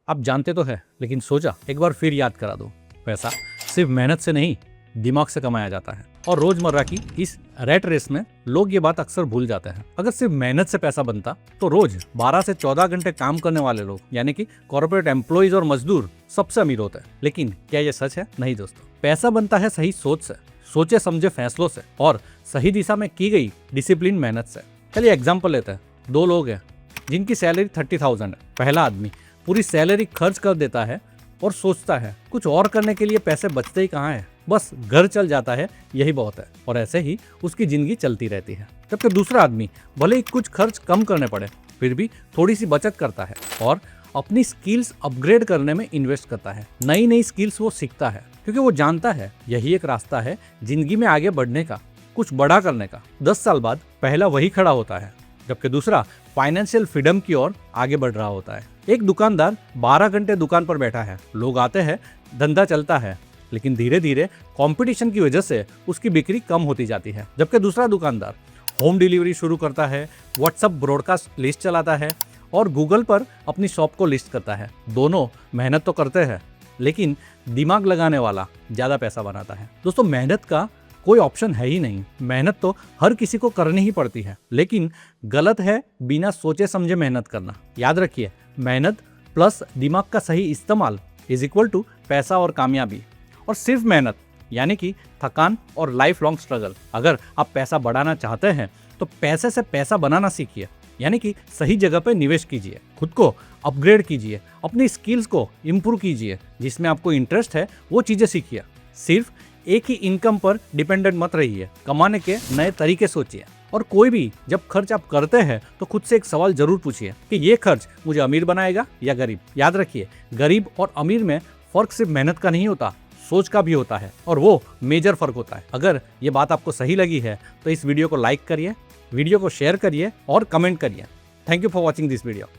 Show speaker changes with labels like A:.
A: आप जानते तो है, लेकिन सोचा एक बार फिर याद करा दो। पैसा सिर्फ मेहनत से नहीं, दिमाग से कमाया जाता है। और रोजमर्रा की इस रैट रेस में लोग ये बात अक्सर भूल जाते हैं। अगर सिर्फ मेहनत से पैसा बनता तो रोज 12 से 14 घंटे काम करने वाले लोग यानी कि कॉर्पोरेट एम्प्लॉइज और मजदूर सबसे अमीर होते हैं। लेकिन क्या ये सच है? नहीं दोस्तों, पैसा बनता है सही सोच से, सोचे समझे फैसलों से और सही दिशा में की गई डिसिप्लिन मेहनत से। चलिए एग्जाम्पल लेते हैं। दो लोग हैं जिनकी सैलरी 30,000 है। पहला आदमी पूरी सैलरी खर्च कर देता है और सोचता है कुछ और करने के लिए पैसे बचते ही कहाँ है, बस घर चल जाता है, यही बहुत है। और ऐसे ही उसकी जिंदगी चलती रहती है। जबकि दूसरा आदमी भले ही कुछ खर्च कम करने पड़े, फिर भी थोड़ी सी बचत करता है और अपनी स्किल्स अपग्रेड करने में इन्वेस्ट करता है। नई नई स्किल्स वो सीखता है क्योंकि वो जानता है यही एक रास्ता है जिंदगी में आगे बढ़ने का, कुछ बड़ा करने का। 10 साल बाद पहला वही खड़ा होता है, जबकि दूसरा फाइनेंशियल फ्रीडम की ओर आगे बढ़ रहा होता है। एक दुकानदार 12 घंटे दुकान पर बैठा है, लोग आते हैं, धंधा चलता है, लेकिन धीरे धीरे कंपटीशन की वजह से उसकी बिक्री कम होती जाती है। जबकि दूसरा दुकानदार होम डिलीवरी शुरू करता है, व्हाट्सएप ब्रॉडकास्ट लिस्ट चलाता है और गूगल पर अपनी शॉप को लिस्ट करता है। दोनों मेहनत तो करते हैं, लेकिन दिमाग लगाने वाला ज़्यादा पैसा बनाता है। दोस्तों, मेहनत का कोई ऑप्शन है ही नहीं। मेहनत तो हर किसी को करनी ही पड़ती है, लेकिन गलत है बिना सोचे समझे मेहनत करना। याद रखिए, मेहनत प्लस दिमाग का सही इस्तेमाल इज इक्वल टू पैसा और कामयाबी। और सिर्फ मेहनत यानी कि थकान और लाइफ लॉन्ग स्ट्रगल। अगर आप पैसा बढ़ाना चाहते हैं तो पैसे से पैसा बनाना सीखिए, यानी कि सही जगह पे निवेश कीजिए, खुद को अपग्रेड कीजिए, अपनी स्किल्स को इम्प्रूव कीजिए, जिसमें आपको इंटरेस्ट है वो चीज़ें सीखिए। सिर्फ एक ही इनकम पर डिपेंडेंट मत रहिए, कमाने के नए तरीके सोचिए। और कोई भी जब खर्च आप करते हैं तो खुद से एक सवाल जरूर पूछिए कि ये खर्च मुझे अमीर बनाएगा या गरीब। याद रखिए, गरीब और अमीर में फर्क सिर्फ मेहनत का नहीं होता, सोच का भी होता है, और वो मेजर फर्क होता है। अगर ये बात आपको सही लगी है तो इस वीडियो को लाइक करिए, वीडियो को शेयर करिए और कमेंट करिए। Thank you for watching this video.